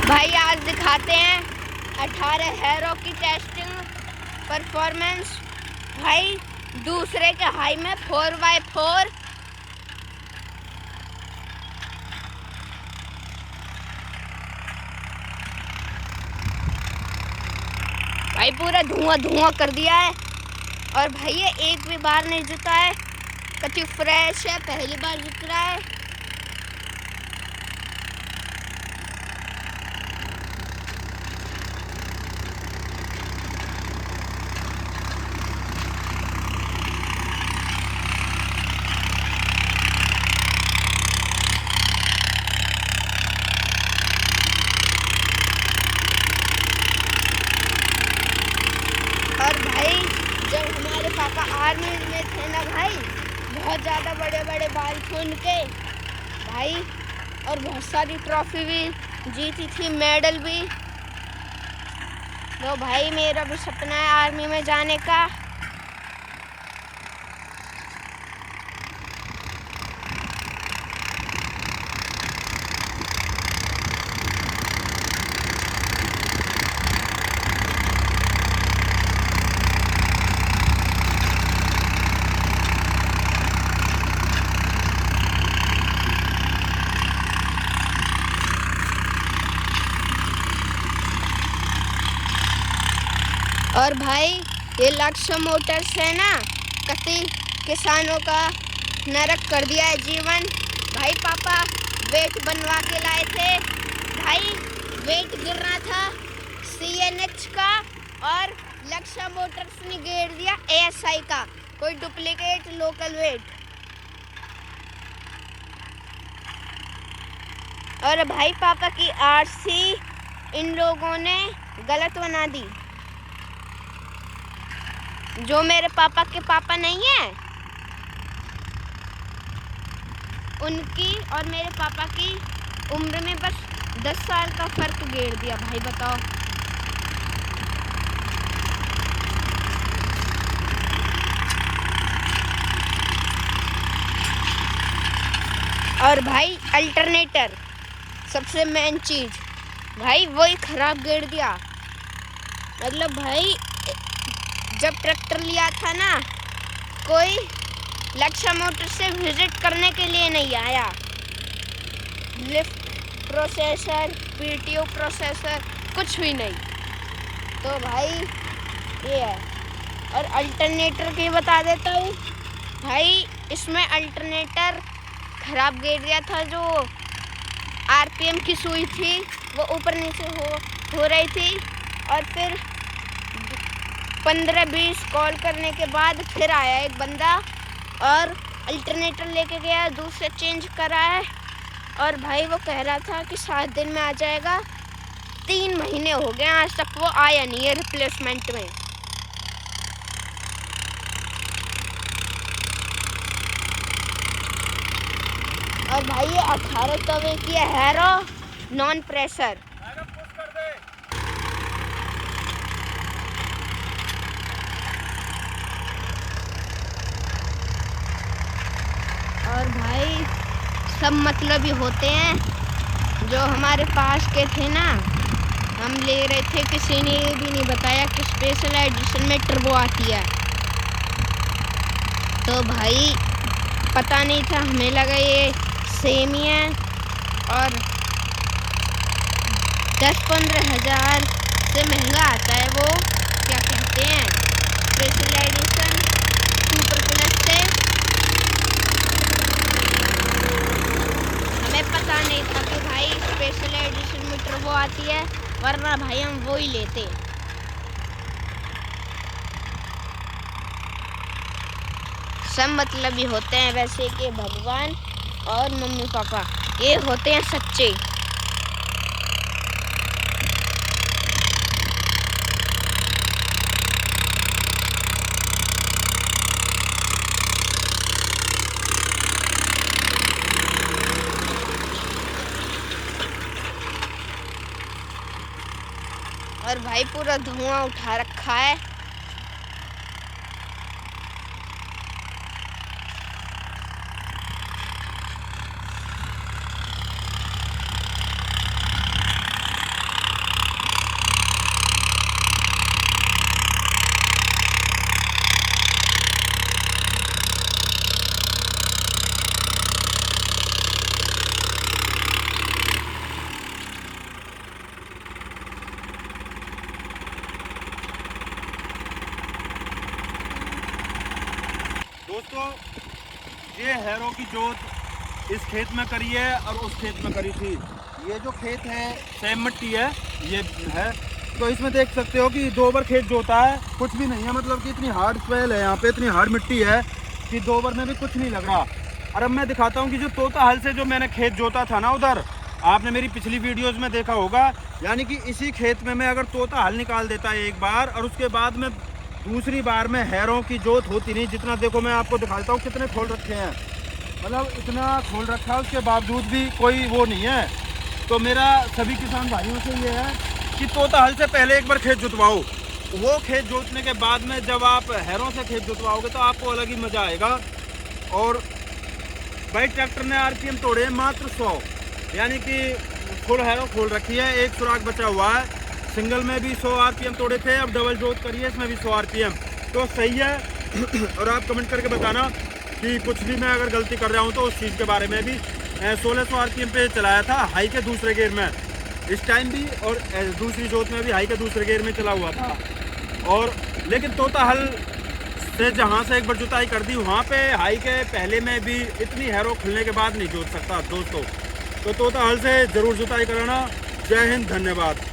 भाई आज दिखाते हैं 18 हैरो की टेस्टिंग परफॉर्मेंस। भाई दूसरे के हाई में 4x4 भाई पूरा धुआं धुआं कर दिया है। और भाई ये एक भी बार नहीं जीता है, कति फ्रेश है, पहली बार जीत रहा है। और भाई जब हमारे पापा आर्मी में थे ना भाई, बहुत ज़्यादा बड़े बड़े बाल थे उनके भाई, और बहुत सारी ट्रॉफी भी जीती थी, मेडल भी। तो भाई मेरा भी सपना है आर्मी में जाने का। और भाई ये लक्ष्य मोटर्स है ना, कति किसानों का नरक कर दिया है जीवन। भाई पापा वेट बनवा के लाए थे, भाई वेट गिरना था CNH का, और लक्ष्य मोटर्स ने गिर दिया ASI का, कोई डुप्लीकेट लोकल वेट। और भाई पापा की RC इन लोगों ने गलत बना दी। जो मेरे पापा के पापा नहीं है, उनकी और मेरे पापा की उम्र में बस 10 साल का फर्क गिर दिया। भाई बताओ। और भाई अल्टरनेटर सबसे मेन चीज, भाई वही खराब गिर दिया। मतलब भाई जब ट्रैक्टर लिया था ना, कोई लक्ष्य मोटर से विजिट करने के लिए नहीं आया। लिफ्ट प्रोसेसर, PTO प्रोसेसर कुछ भी नहीं। तो भाई ये है। और अल्टरनेटर की बता देता हूँ भाई, इसमें अल्टरनेटर खराब गिर गया था। जो RPM की सुई थी वो ऊपर नीचे हो रही थी, और फिर 15-20 कॉल करने के बाद फिर आया एक बंदा और अल्टरनेटर लेके गया, दूसरे चेंज करा है। और भाई वो कह रहा था कि 7 दिन में आ जाएगा। 3 महीने हो गए, आज तक वो आया नहीं है रिप्लेसमेंट में। और भाई ये 18 तवे की है हैरो नॉन प्रेशर। और भाई सब मतलबी होते हैं। जो हमारे पास के थे ना, हम ले रहे थे, किसी ने ये भी नहीं बताया कि स्पेशल एडिशन में टर्बो आती है। तो भाई पता नहीं था, हमें लगा ये सेम ही है। और 10-15 हज़ार से महंगा आता है वो, क्या कहते हैं, स्पेशल एडिशन सुपर प्लस से। हमें पता नहीं था कि भाई स्पेशल एडिशन में टर्बो आती है, वरना भाई हम वो ही लेते। सब मतलबी होते हैं वैसे कि भगवान और मम्मी पापा, ये होते हैं सच्चे। और भाई पूरा धुआं उठा रखा है। दोस्तों ये हैरों की जोत इस खेत में करी है और उस खेत में करी थी। ये जो खेत है सेम मिट्टी है ये है, तो इसमें देख सकते हो कि 2 बार खेत जोता है, कुछ भी नहीं है, मतलब कि इतनी हार्ड स्वेल है यहाँ पे, इतनी हार्ड मिट्टी है कि 2 बार में भी कुछ नहीं लग रहा। और अब मैं दिखाता हूँ कि जो तोता हल से जो मैंने खेत जोता था ना उधर, आपने मेरी पिछली वीडियोस में देखा होगा, यानी कि इसी खेत में मैं अगर तोता हल निकाल देता है एक बार और उसके बाद में दूसरी बार में हैरों की जोत होती नहीं। जितना देखो मैं आपको दिखाता हूँ कितने खोल रखे हैं, मतलब इतना खोल रखा है, उसके बावजूद भी कोई वो नहीं है। तो मेरा सभी किसान भाइयों से ये है कि तोता हल से पहले एक बार खेत जुतवाओ, वो खेत जोतने के बाद में जब आप हैरों से खेत जुतवाओगे तो आपको अलग ही मज़ा आएगा। और भाई ट्रैक्टर ने आरपीएम तोड़े हैं मात्र 100, यानी कि फुल हैरो खोल रखी है, एक सुराग बचा हुआ है। सिंगल में भी 100 आरपीएम तोड़े थे, अब डबल जोत करिए इसमें भी 100 आरपीएम, तो सही है। और आप कमेंट करके बताना कि कुछ भी मैं अगर गलती कर रहा हूँ तो उस चीज़ के बारे में भी। 1600 आरपीएम पे चलाया था हाई के दूसरे गेयर में इस टाइम भी, और दूसरी जोत में भी हाई के दूसरे गेयर में चला हुआ था। और लेकिन तोता हल से जहाँ से एक बार जुताई कर दी वहाँ पे हाई के पहले में भी इतनी हैरो खुलने के बाद नहीं जोत सकता दोस्तों। तो तोता हल से ज़रूर जुताई कराना। जय हिंद, धन्यवाद।